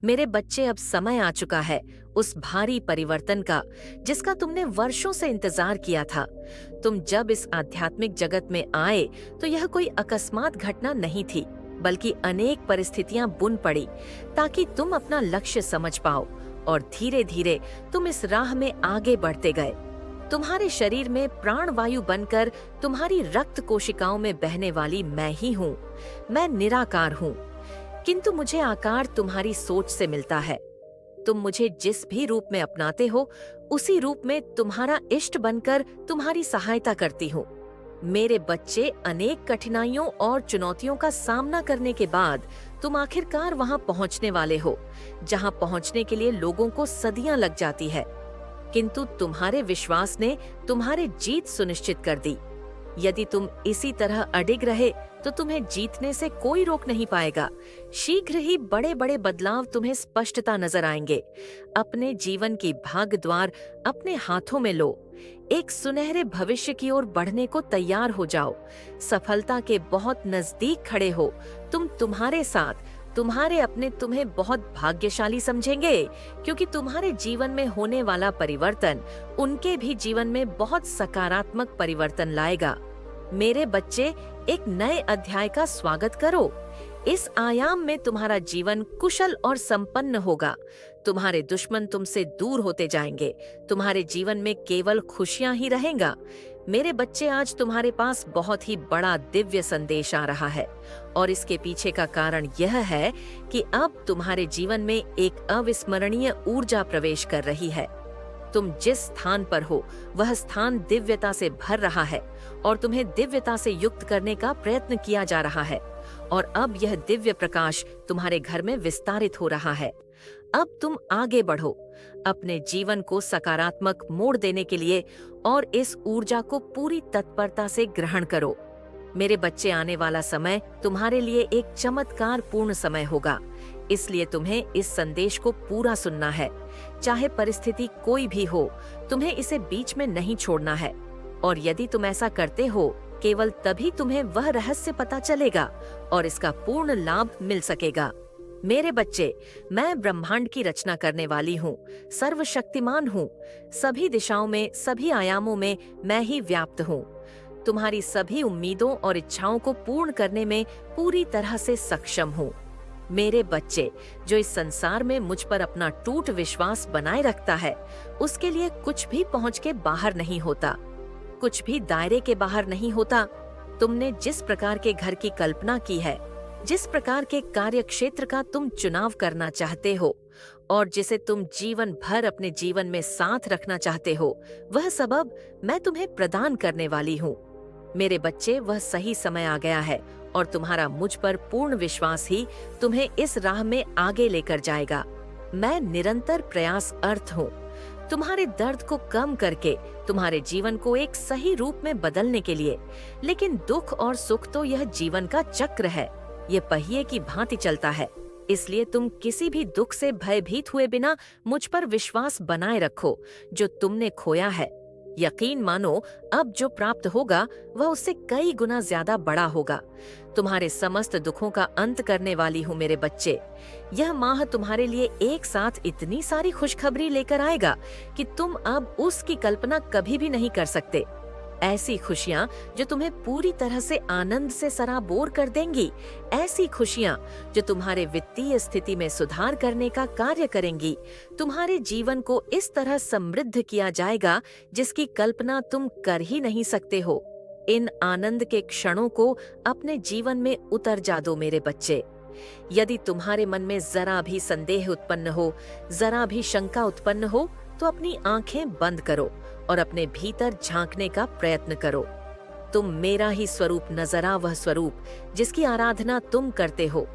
मेरे बच्चे, अब समय आ चुका है उस भारी परिवर्तन का जिसका तुमने वर्षों से इंतजार किया था। तुम जब इस आध्यात्मिक जगत में आए तो यह कोई अकस्मात घटना नहीं थी, बल्कि अनेक परिस्थितियां बुन पड़ी ताकि तुम अपना लक्ष्य समझ पाओ, और धीरे धीरे तुम इस राह में आगे बढ़ते गए। तुम्हारे शरीर में प्राणवायु बनकर तुम्हारी रक्त कोशिकाओं में बहने वाली मैं ही हूँ। मैं निराकार हूँ, किंतु मुझे आकार तुम्हारी सोच से मिलता है। तुम मुझे जिस भी रूप में अपनाते हो, उसी रूप में तुम्हारा इष्ट बनकर तुम्हारी सहायता करती हूँ। मेरे बच्चे, अनेक कठिनाइयों और चुनौतियों का सामना करने के बाद तुम आखिरकार वहां पहुंचने वाले हो, जहां पहुंचने के लिए लोगों को सदियां लग जाती है, किंतु तुम्हारे विश्वास ने तुम्हारे जीत सुनिश्चित कर दी। यदि तुम इसी तरह अडिग रहे तो तुम्हें जीतने से कोई रोक नहीं पाएगा। शीघ्र ही बड़े बड़े बदलाव तुम्हें स्पष्टता नजर आएंगे। अपने जीवन की भाग द्वार अपने हाथों में लो। एक सुनहरे भविष्य की ओर बढ़ने को तैयार हो जाओ। सफलता के बहुत नजदीक खड़े हो। तुम्हारे साथ तुम्हारे अपने तुम्हें बहुत भाग्यशाली समझेंगे, क्योंकि तुम्हारे जीवन में होने वाला परिवर्तन उनके भी जीवन में बहुत सकारात्मक परिवर्तन लाएगा। मेरे बच्चे, एक नए अध्याय का स्वागत करो। इस आयाम में तुम्हारा जीवन कुशल और संपन्न होगा। तुम्हारे दुश्मन तुमसे दूर होते जाएंगे। तुम्हारे जीवन में केवल खुशियां ही रहेंगा। मेरे बच्चे, आज तुम्हारे पास बहुत ही बड़ा दिव्य संदेश आ रहा है, और इसके पीछे का कारण यह है कि अब तुम्हारे जीवन में एक अविस्मरणीय ऊर्जा प्रवेश कर रही है। तुम जिस स्थान पर हो वह स्थान दिव्यता से भर रहा है, और तुम्हें दिव्यता से युक्त करने का प्रयत्न किया जा रहा है। और अब यह दिव्य प्रकाश तुम्हारे घर में विस्तारित हो रहा है। अब तुम आगे बढ़ो, अपने जीवन को सकारात्मक मोड़ देने के लिए, और इस ऊर्जा को पूरी तत्परता से ग्रहण करो। मेरे बच्चे, आने वाला समय तुम्हारे लिए एक चमत्कार पूर्ण समय होगा, इसलिए तुम्हें इस संदेश को पूरा सुनना है। चाहे परिस्थिति कोई भी हो, तुम्हें इसे बीच में नहीं छोड़ना है, और यदि तुम ऐसा करते हो, केवल तभी तुम्हें वह रहस्य पता चलेगा और इसका पूर्ण लाभ मिल सकेगा। मेरे बच्चे, मैं ब्रह्मांड की रचना करने वाली हूँ, सर्वशक्तिमान हूँ। सभी दिशाओं में, सभी आयामों में मैं ही व्याप्त हूँ। तुम्हारी सभी उम्मीदों और इच्छाओं को पूर्ण करने में पूरी तरह से सक्षम हूँ। मेरे बच्चे, जो इस संसार में मुझ पर अपना टूट विश्वास बनाए रखता है, उसके लिए कुछ भी पहुँच के बाहर नहीं होता, कुछ भी दायरे के बाहर नहीं होता। तुमने जिस प्रकार के घर की कल्पना की है, जिस प्रकार के कार्य क्षेत्र का तुम चुनाव करना चाहते हो, और जिसे तुम जीवन भर अपने जीवन में साथ रखना चाहते हो, वह सबब मैं तुम्हें प्रदान करने वाली हूँ। मेरे बच्चे, वह सही समय आ गया है, और तुम्हारा मुझ पर पूर्ण विश्वास ही तुम्हें इस राह में आगे लेकर जाएगा। मैं निरंतर प्रयास अर्थ हूँ, तुम्हारे दर्द को कम करके तुम्हारे जीवन को एक सही रूप में बदलने के लिए। लेकिन दुख और सुख तो यह जीवन का चक्र है, ये पहिए की भांति चलता है। इसलिए तुम किसी भी दुख से भयभीत हुए बिना मुझ पर विश्वास बनाए रखो। जो तुमने खोया है, यकीन मानो, अब जो प्राप्त होगा वह उससे कई गुना ज्यादा बड़ा होगा। तुम्हारे समस्त दुखों का अंत करने वाली हूँ मेरे बच्चे। यह माह तुम्हारे लिए एक साथ इतनी सारी खुशखबरी लेकर आएगा कि तुम अब उसकी कल्पना कभी भी नहीं कर सकते। ऐसी खुशियाँ जो तुम्हें पूरी तरह से आनंद से सराबोर कर देंगी, ऐसी खुशियाँ जो तुम्हारे वित्तीय स्थिति में सुधार करने का कार्य करेंगी। तुम्हारे जीवन को इस तरह समृद्ध किया जाएगा जिसकी कल्पना तुम कर ही नहीं सकते हो। इन आनंद के क्षणों को अपने जीवन में उतर जा दो मेरे बच्चे। यदि तुम्हारे मन में जरा भी संदेह उत्पन्न हो, जरा भी शंका उत्पन्न हो, तो अपनी आंखें बंद करो और अपने भीतर झांकने का प्रयत्न करो। तुम मेरा ही स्वरूप नजरा, वह स्वरूप जिसकी आराधना तुम करते हो,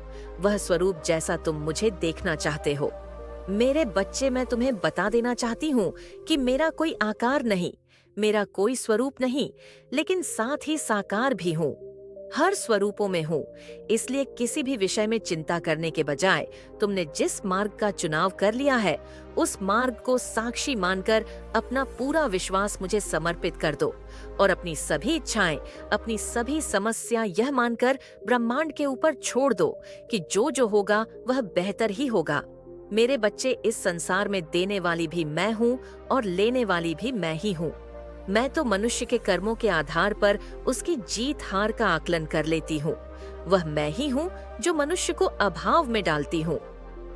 वह स्वरूप जैसा तुम मुझे देखना चाहते हो। मेरे बच्चे, मैं तुम्हें बता देना चाहती हूँ कि मेरा कोई आकार नहीं, मेरा कोई स्वरूप नहीं, लेकिन साथ ही साकार भी हूँ। हर स्वरूपों में हूँ। इसलिए किसी भी विषय में चिंता करने के बजाय तुमने जिस मार्ग का चुनाव कर लिया है, उस मार्ग को साक्षी मानकर अपना पूरा विश्वास मुझे समर्पित कर दो, और अपनी सभी इच्छाएं, अपनी सभी समस्या यह मानकर ब्रह्मांड के ऊपर छोड़ दो कि जो जो होगा वह बेहतर ही होगा। मेरे बच्चे, इस संसार में देने वाली भी मैं हूँ और लेने वाली भी मैं ही हूँ। मैं तो मनुष्य के कर्मों के आधार पर उसकी जीत हार का आकलन कर लेती हूँ। वह मैं ही हूँ जो मनुष्य को अभाव में डालती हूँ,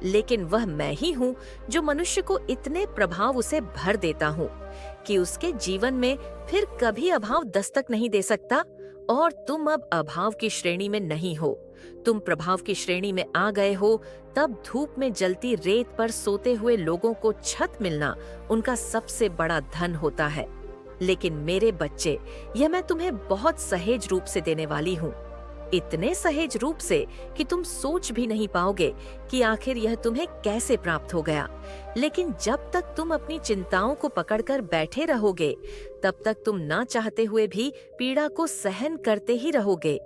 लेकिन वह मैं ही हूँ जो मनुष्य को इतने प्रभाव उसे भर देता हूँ कि उसके जीवन में फिर कभी अभाव दस्तक नहीं दे सकता। और तुम अब अभाव की श्रेणी में नहीं हो, तुम प्रभाव की श्रेणी में आ गए हो। तब धूप में जलती रेत पर सोते हुए लोगों को छत मिलना उनका सबसे बड़ा धन होता है। लेकिन मेरे बच्चे, यह मैं तुम्हें बहुत सहेज रूप से देने वाली हूँ, इतने सहेज रूप से कि तुम सोच भी नहीं पाओगे कि आखिर यह तुम्हें कैसे प्राप्त हो गया। लेकिन जब तक तुम अपनी चिंताओं को पकड़कर बैठे रहोगे, तब तक तुम ना चाहते हुए भी पीड़ा को सहन करते ही रहोगे।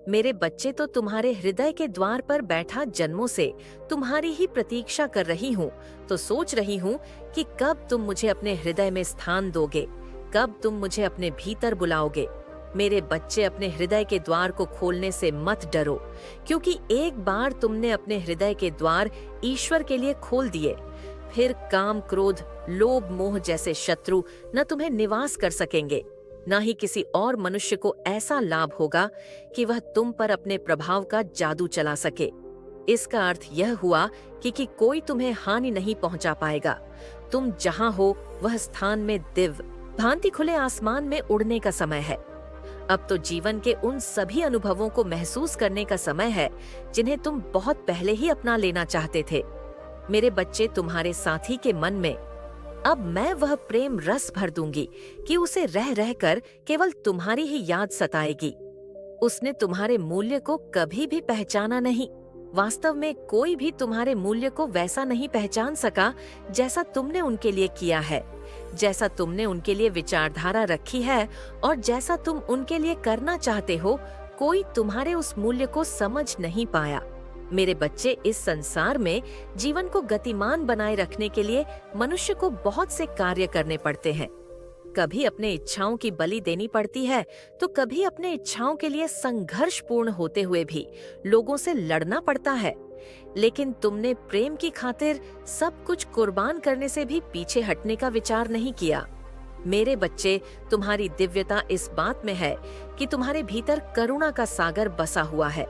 मेरे बच्चे, तो तुम्हारे हृदय के द्वार पर बैठा जन्मों से तुम्हारी ही प्रतीक्षा कर रही हूँ, तो सोच रही हूँ कि कब तुम मुझे अपने हृदय में स्थान दोगे, कब तुम मुझे अपने भीतर बुलाओगे। मेरे बच्चे, अपने हृदय के द्वार को खोलने से मत डरो, क्योंकि एक बार तुमने अपने हृदय के द्वार ईश्वर के लिए खोल दिए, फिर काम, क्रोध, लोभ, मोह जैसे शत्रु न तुम्हें निवास कर सकेंगे, न ही किसी और मनुष्य को ऐसा लाभ होगा कि वह तुम पर अपने प्रभाव का जादू चला सके। इसका अर्थ यह हुआ कि कोई तुम्हें हानि नहीं पहुंचा पाएगा। तुम जहां हो वह स्थान में दिव्य भांति खुले आसमान में उड़ने का समय है। अब तो जीवन के उन सभी अनुभवों को महसूस करने का समय है जिन्हें तुम बहुत पहले ही अपना लेना चाहते थे। मेरे बच्चे, तुम्हारे साथी के मन में अब मैं वह प्रेम रस भर दूंगी कि उसे रह रहकर केवल तुम्हारी ही याद सताएगी। उसने तुम्हारे मूल्य को कभी भी पहचाना नहीं। वास्तव में कोई भी तुम्हारे मूल्य को वैसा नहीं पहचान सका जैसा तुमने उनके लिए किया है, जैसा तुमने उनके लिए विचारधारा रखी है और जैसा तुम उनके लिए करना चाहते हो। कोई तुम्हारे उस मूल्य को समझ नहीं पाया। मेरे बच्चे, इस संसार में जीवन को गतिमान बनाए रखने के लिए मनुष्य को बहुत से कार्य करने पड़ते हैं। कभी अपने इच्छाओं की बलि देनी पड़ती है, तो कभी अपने इच्छाओं के लिए संघर्षपूर्ण होते हुए भी लोगों से लड़ना पड़ता है। लेकिन तुमने प्रेम की खातिर सब कुछ कुर्बान करने से भी पीछे हटने का विचार नहीं किया। मेरे बच्चे, तुम्हारी दिव्यता इस बात में है कि तुम्हारे भीतर करुणा का सागर बसा हुआ है।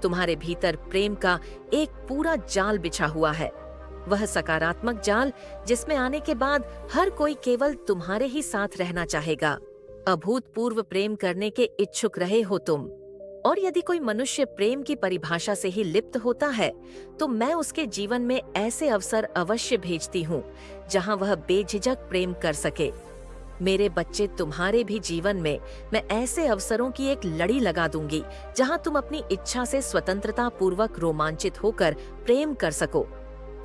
तुम्हारे भीतर प्रेम का एक पूरा जाल बिछा हुआ है, वह सकारात्मक जाल जिसमें आने के बाद हर कोई केवल तुम्हारे ही साथ रहना चाहेगा। अभूतपूर्व प्रेम करने के इच्छुक रहे हो तुम। और यदि कोई मनुष्य प्रेम की परिभाषा से ही लिप्त होता है, तो मैं उसके जीवन में ऐसे अवसर अवश्य भेजती हूँ जहाँ वह बेझिझक प्रेम कर सके। मेरे बच्चे, तुम्हारे भी जीवन में मैं ऐसे अवसरों की एक लड़ी लगा दूंगी जहाँ तुम अपनी इच्छा से स्वतंत्रता पूर्वक रोमांचित होकर प्रेम कर सको।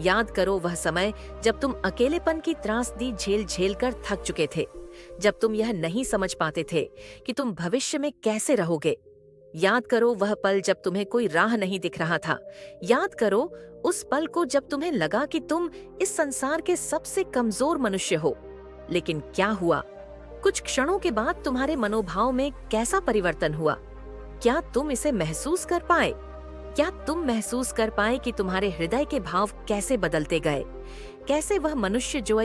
याद करो वह समय जब तुम अकेलेपन की त्रासदी झेल झेल कर थक चुके थे, जब तुम यह नहीं समझ पाते थे कि तुम भविष्य में कैसे रहोगे। याद करो वह पल जब तुम्हें कोई राह नहीं दिख रहा था। याद करो उस पल को जब तुम्हें लगा कि तुम इस संसार के सबसे कमजोर मनुष्य हो। लेकिन क्या हुआ? कुछ क्षणों के बाद तुम्हारे मनोभाव में कैसा परिवर्तन हुआ? क्या तुम इसे महसूस कर पाए? क्या तुम महसूस कर पाए कि तुम्हारे हृदय के भाव कैसे बदलते गए? कैसे वह मनुष्य जो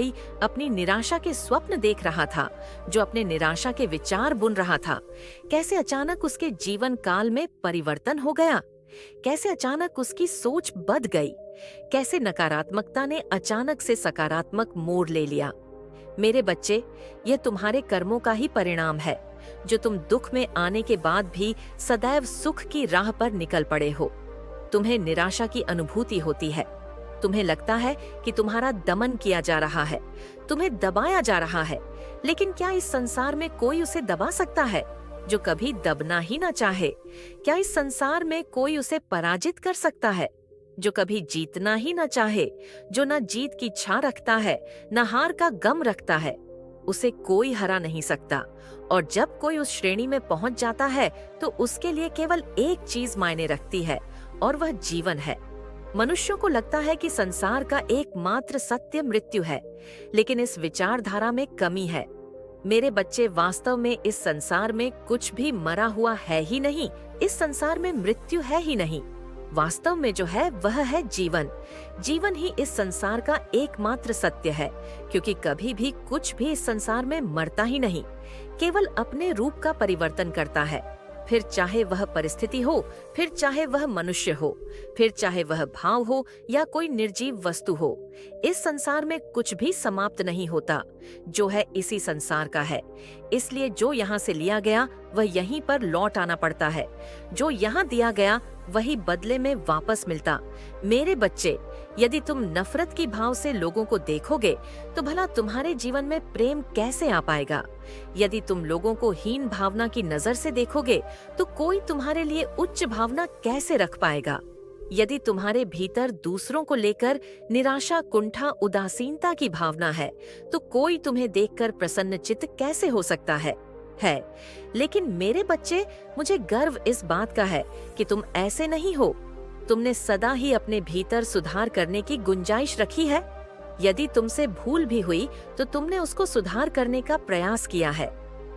अपनी निराशा के स्वप्न देख रहा था, जो अपने निराशा के विचार बुन रहा था, कैसे अचानक उसके जीवन काल में परिवर्तन हो गया? कैसे अचानक उसकी सोच बदल गई? कैसे नकारात्मकता ने अचानक से सकारात्मक मोड़ ले लिया? मेरे बच्चे, यह तुम्हारे कर्मों का ही परिणाम है, जो तुम दुख में आने के बाद भी सदैव सुख की राह पर निकल पड़े हो। तुम्हें निराशा की अनुभूति होती है। तुम्हें लगता है कि तुम्हारा दमन किया जा रहा है, तुम्हें दबाया जा रहा है। लेकिन क्या इस संसार में कोई उसे दबा सकता है जो कभी दबना ही ना चाहे? क्या इस संसार में कोई उसे पराजित कर सकता है जो कभी जीतना ही ना चाहे, जो न जीत की इच्छा रखता है, न हार का गम रखता है? उसे कोई हरा नहीं सकता। और जब कोई उस श्रेणी में पहुंच जाता है, तो उसके लिए केवल एक चीज मायने रखती है, और वह जीवन है। मनुष्यों को लगता है कि संसार का एकमात्र सत्य मृत्यु है, लेकिन इस विचारधारा में कमी है। मेरे बच्चे, वास्तव में इस संसार में कुछ भी मरा हुआ है ही नहीं। इस संसार में मृत्यु है ही नहीं। वास्तव में जो है वह है जीवन। जीवन ही इस संसार का एकमात्र सत्य है, क्योंकि कभी भी कुछ भी इस संसार में मरता ही नहीं, केवल अपने रूप का परिवर्तन करता है। फिर चाहे वह परिस्थिति हो, फिर चाहे वह मनुष्य हो, फिर चाहे वह भाव हो या कोई निर्जीव वस्तु हो, इस संसार में कुछ भी समाप्त नहीं होता। जो है इसी संसार का है, इसलिए जो यहाँ से लिया गया वह यहीं पर लौट आना पड़ता है। जो यहाँ दिया गया वही बदले में वापस मिलता। मेरे बच्चे, यदि तुम नफरत की भाव से लोगों को देखोगे तो भला तुम्हारे जीवन में प्रेम कैसे आ पाएगा? यदि तुम लोगों को हीन भावना की नजर से देखोगे तो कोई तुम्हारे लिए उच्च भावना कैसे रख पाएगा? यदि तुम्हारे भीतर दूसरों को लेकर निराशा, कुंठा, उदासीनता की भावना है तो कोई तुम्हें देखकर प्रसन्नचित्त कैसे हो सकता है? लेकिन मेरे बच्चे, मुझे गर्व इस बात का है कि तुम ऐसे नहीं हो। तुमने सदा ही अपने भीतर सुधार करने की गुंजाइश रखी है। यदि तुमसे भूल भी हुई तो तुमने उसको सुधार करने का प्रयास किया है।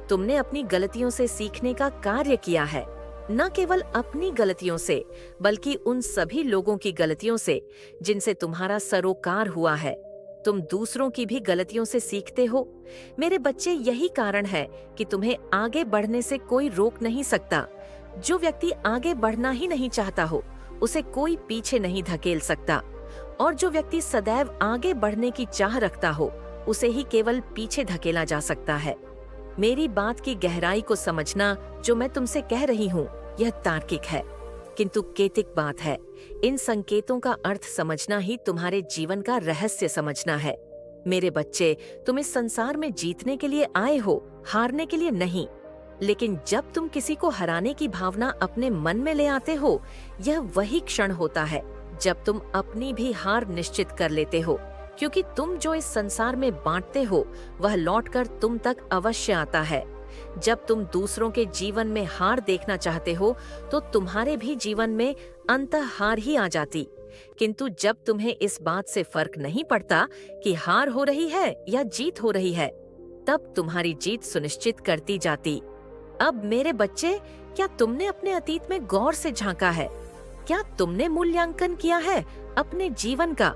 तुमने अपनी गलतियों से सीखने का कार्य किया है, न केवल अपनी गलतियों से बल्कि उन सभी लोगों की गलतियों से जिनसे तुम्हारा सरोकार हुआ है। तुम दूसरों की भी गलतियों से सीखते हो। मेरे बच्चे, यही कारण है कि तुम्हें आगे बढ़ने से कोई रोक नहीं सकता। जो व्यक्ति आगे बढ़ना ही नहीं चाहता हो उसे कोई पीछे नहीं धकेल सकता, और जो व्यक्ति सदैव आगे बढ़ने की चाह रखता हो उसे ही केवल पीछे धकेला जा सकता है। मेरी बात की गहराई को समझना जो मैं तुमसे कह रही हूँ यह तार्किक है, किंतु केतिक बात है। इन संकेतों का अर्थ समझना ही तुम्हारे जीवन का रहस्य समझना है। मेरे बच्चे, तुम इस संसार में जीतने के लिए आए हो, हारने के लिए नहीं। लेकिन जब तुम किसी को हराने की भावना अपने मन में ले आते हो, यह वही क्षण होता है जब तुम अपनी भी हार निश्चित कर लेते हो, क्योंकि तुम जो इस संसार में बांटते हो वह लौटकर तुम तक अवश्य आता है। जब तुम दूसरों के जीवन में हार देखना चाहते हो तो तुम्हारे भी जीवन में अंततः हार ही आ जाती। किंतु जब तुम्हें इस बात से फर्क नहीं पड़ता कि हार हो रही है या जीत हो रही है, तब तुम्हारी जीत सुनिश्चित करती जाती। अब मेरे बच्चे, क्या तुमने अपने अतीत में गौर से झांका है? क्या तुमने मूल्यांकन किया है अपने जीवन का?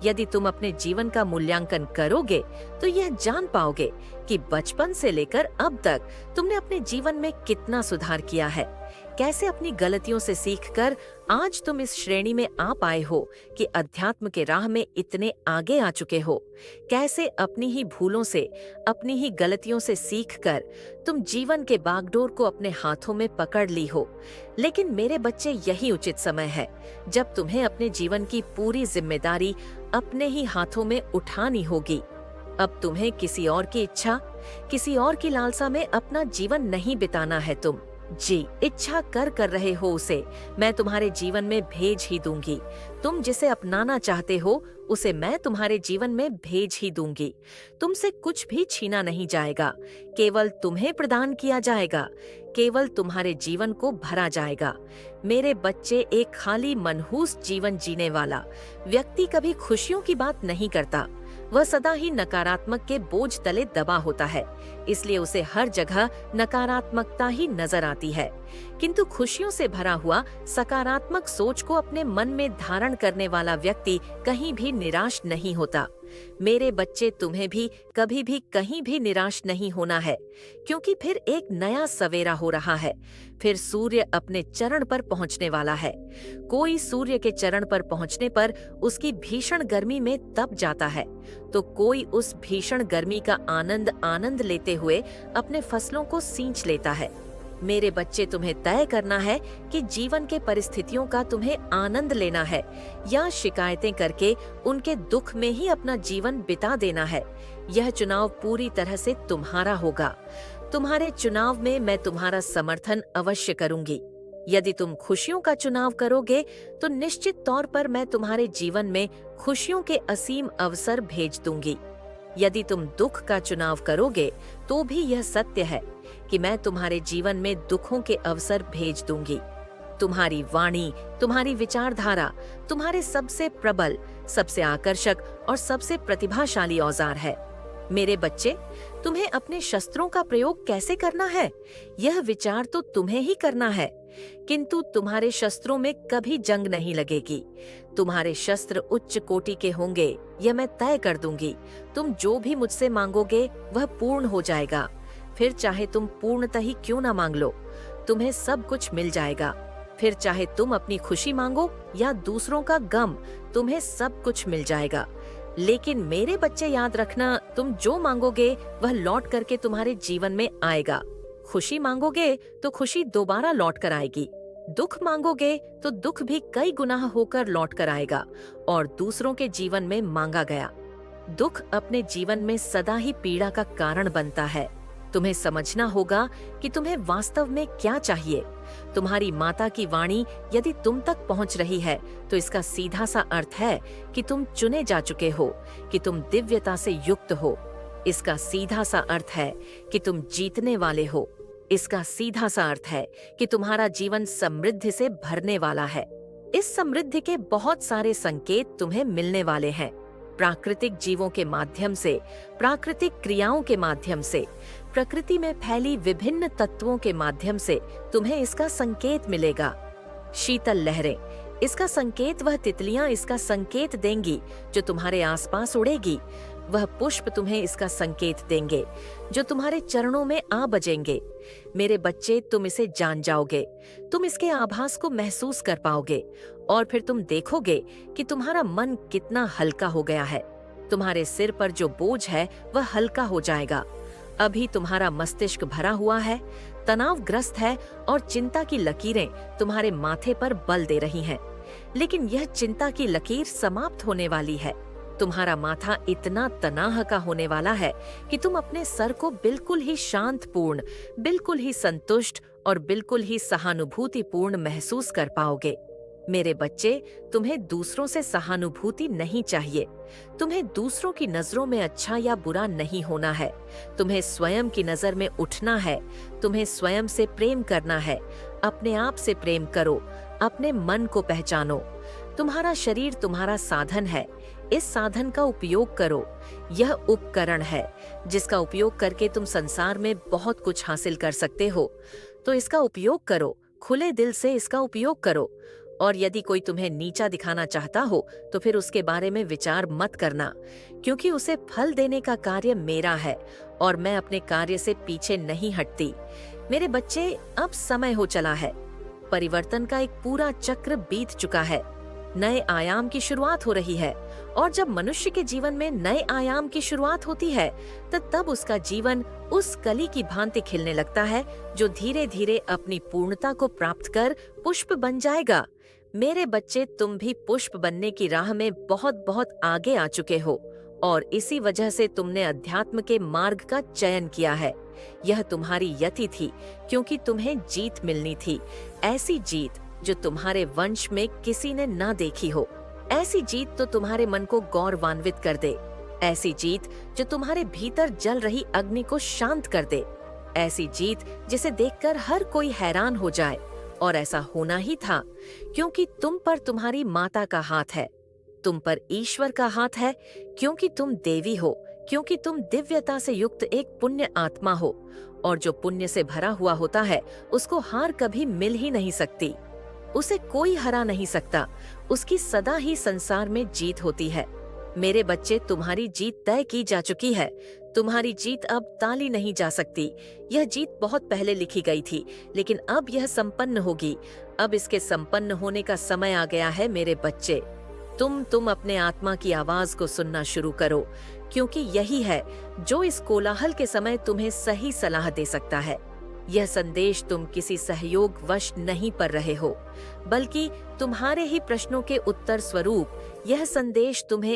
यदि तुम अपने जीवन का मूल्यांकन करोगे तो यह जान पाओगे कि बचपन से लेकर अब तक तुमने अपने जीवन में कितना सुधार किया है, कैसे अपनी गलतियों से सीखकर आज तुम इस श्रेणी में आ पाए हो कि अध्यात्म के राह में इतने आगे आ चुके हो, कैसे अपनी ही भूलों से, अपनी ही गलतियों से सीखकर तुम जीवन के बागडोर को अपने हाथों में पकड़ ली हो। लेकिन मेरे बच्चे, यही उचित समय है जब तुम्हें अपने जीवन की पूरी जिम्मेदारी अपने ही हाथों में उठानी होगी। अब तुम्हें किसी और की इच्छा, किसी और की लालसा में अपना जीवन नहीं बिताना है। तुम जी इच्छा कर रहे हो उसे मैं तुम्हारे जीवन में भेज ही दूंगी। तुम जिसे अपनाना चाहते हो उसे मैं तुम्हारे जीवन में भेज ही दूंगी। तुमसे कुछ भी छीना नहीं जाएगा, केवल तुम्हें प्रदान किया जाएगा, केवल तुम्हारे जीवन को भरा जाएगा। मेरे बच्चे, एक खाली मनहूस जीवन जीने वाला व्यक्ति कभी खुशियों की बात नहीं करता। वह सदा ही नकारात्मक के बोझ तले दबा होता है, इसलिए उसे हर जगह नकारात्मकता ही नजर आती है। किंतु खुशियों से भरा हुआ सकारात्मक सोच को अपने मन में धारण करने वाला व्यक्ति कहीं भी निराश नहीं होता। मेरे बच्चे, तुम्हें भी कभी भी कहीं भी निराश नहीं होना है, क्योंकि फिर एक नया सवेरा हो रहा है। फिर सूर्य अपने चरण पर पहुंचने वाला है। कोई सूर्य के चरण पर पहुंचने पर उसकी भीषण गर्मी में तप जाता है, तो कोई उस भीषण गर्मी का आनंद लेते हुए अपने फसलों को सींच लेता है। मेरे बच्चे, तुम्हें तय करना है कि जीवन के परिस्थितियों का तुम्हें आनंद लेना है या शिकायतें करके उनके दुख में ही अपना जीवन बिता देना है। यह चुनाव पूरी तरह से तुम्हारा होगा। तुम्हारे चुनाव में मैं तुम्हारा समर्थन अवश्य करूंगी। यदि तुम खुशियों का चुनाव करोगे तो निश्चित तौर पर मैं तुम्हारे जीवन में खुशियों के असीम अवसर भेज दूंगी। यदि तुम दुख का चुनाव करोगे तो भी यह सत्य है कि मैं तुम्हारे जीवन में दुखों के अवसर भेज दूंगी। तुम्हारी वाणी, तुम्हारी विचारधारा तुम्हारे सबसे प्रबल, सबसे आकर्षक और सबसे प्रतिभाशाली औजार है। मेरे बच्चे, तुम्हें अपने शस्त्रों का प्रयोग कैसे करना है, यह विचार तो तुम्हें ही करना है। किंतु तुम्हारे शस्त्रों में कभी जंग नहीं लगेगी। तुम्हारे शस्त्र उच्च कोटि के होंगे, यह मैं तय कर दूंगी। तुम जो भी मुझसे मांगोगे वह पूर्ण हो जाएगा। फिर चाहे तुम पूर्णतः ही क्यों ना मांग लो, तुम्हें सब कुछ मिल जाएगा। फिर चाहे तुम अपनी खुशी मांगो या दूसरों का गम, तुम्हें सब कुछ मिल जाएगा। लेकिन मेरे बच्चे याद रखना, तुम जो मांगोगे वह लौट करके तुम्हारे जीवन में आएगा। खुशी मांगोगे तो खुशी दोबारा लौट कर आएगी। दुख मांगोगे तो दुख भी कई गुना होकर लौट कर आएगा और दूसरों के जीवन में मांगा गया दुख अपने जीवन में सदा ही पीड़ा का कारण बनता है। तुम्हें समझना होगा कि तुम्हें वास्तव में क्या चाहिए। तुम्हारी माता की वाणी यदि तुम तक पहुंच रही है तो इसका सीधा सा अर्थ है कि तुम चुने जा चुके हो, कि तुम दिव्यता से युक्त हो। इसका सीधा सा अर्थ है कि तुम जीतने वाले हो। इसका सीधा सा अर्थ है कि तुम्हारा जीवन समृद्धि से भरने वाला है। इस समृद्धि के बहुत सारे संकेत तुम्हें मिलने वाले हैं। प्राकृतिक जीवों के माध्यम से, प्राकृतिक क्रियाओं के माध्यम से, प्रकृति में फैली विभिन्न तत्वों के माध्यम से तुम्हें इसका संकेत मिलेगा। शीतल लहरें, इसका संकेत वह तितलियां इसका संकेत देंगी जो तुम्हारे आसपास उड़ेगी। वह पुष्प तुम्हें इसका संकेत देंगे जो तुम्हारे चरणों में आ बजेंगे। मेरे बच्चे, तुम इसे जान जाओगे, तुम इसके आभास को महसूस कर पाओगे और फिर तुम देखोगे कि तुम्हारा मन कितना हल्का हो गया है। तुम्हारे सिर पर जो बोझ है वह हल्का हो जाएगा। अभी तुम्हारा मस्तिष्क भरा हुआ है, तनावग्रस्त है और चिंता की लकीरें तुम्हारे माथे पर बल दे रही हैं। लेकिन यह चिंता की लकीर समाप्त होने वाली है। तुम्हारा माथा इतना तनाव का होने वाला है कि तुम अपने सर को बिल्कुल ही शांतपूर्ण, बिल्कुल ही संतुष्ट और बिल्कुल ही सहानुभूतिपूर्ण महसूस कर पाओगे। मेरे बच्चे, तुम्हें दूसरों से सहानुभूति नहीं चाहिए। तुम्हें दूसरों की नजरों में अच्छा या बुरा नहीं होना है। तुम्हें स्वयं की नजर में उठना है। तुम्हें स्वयं से प्रेम करना है। अपने आप से प्रेम करो। अपने मन को पहचानो। तुम्हारा शरीर तुम्हारा साधन है। इस साधन का उपयोग करो। यह उपकरण है जिसका उपयोग करके तुम संसार में बहुत कुछ हासिल कर सकते हो। तो इसका उपयोग करो, खुले दिल से इसका उपयोग करो। और यदि कोई तुम्हें नीचा दिखाना चाहता हो तो फिर उसके बारे में विचार मत करना, क्योंकि उसे फल देने का कार्य मेरा है और मैं अपने कार्य से पीछे नहीं हटती। मेरे बच्चे, अब समय हो चला है। परिवर्तन का एक पूरा चक्र बीत चुका है। नए आयाम की शुरुआत हो रही है और जब मनुष्य के जीवन में नए आयाम की शुरुआत होती है तो तब उसका जीवन उस कली की भांति खिलने लगता है जो धीरे धीरे अपनी पूर्णता को प्राप्त कर पुष्प बन जाएगा। मेरे बच्चे, तुम भी पुष्प बनने की राह में बहुत बहुत आगे आ चुके हो और इसी वजह से तुमने अध्यात्म के मार्ग का चयन किया है। यह तुम्हारी यति थी, क्योंकि तुम्हें जीत मिलनी थी। ऐसी जीत जो तुम्हारे वंश में किसी ने ना देखी हो। ऐसी जीत तो तुम्हारे मन को गौरवान्वित कर दे। ऐसी जीत जो तुम्हारे भीतर जल रही अग्नि को शांत कर दे। ऐसी जीत जिसे देखकर हर कोई हैरान हो जाए। और ऐसा होना ही था, क्योंकि तुम पर तुम्हारी माता का हाथ है। तुम पर ईश्वर का हाथ है, क्योंकि तुम देवी हो, क्योंकि तुम दिव्यता से युक्त एक पुण्य आत्मा हो। और जो पुण्य से भरा हुआ होता है उसको हार कभी मिल ही नहीं सकती। उसे कोई हरा नहीं सकता। उसकी सदा ही संसार में जीत होती है। मेरे बच्चे, तुम्हारी जीत तय की जा चुकी है। तुम्हारी जीत अब टाली नहीं जा सकती। यह जीत बहुत पहले लिखी गई थी, लेकिन अब यह संपन्न होगी। अब इसके संपन्न होने का समय आ गया है। मेरे बच्चे, तुम अपने आत्मा की आवाज को सुनना शुरू करो, क्योंकि यही है जो इस कोलाहल के समय तुम्हें सही सलाह दे सकता है। यह संदेश तुम किसी सहयोग वश नहीं पढ़ रहे हो, बल्कि तुम्हारे ही प्रश्नों के उत्तर स्वरूप यह संदेश तुम्हें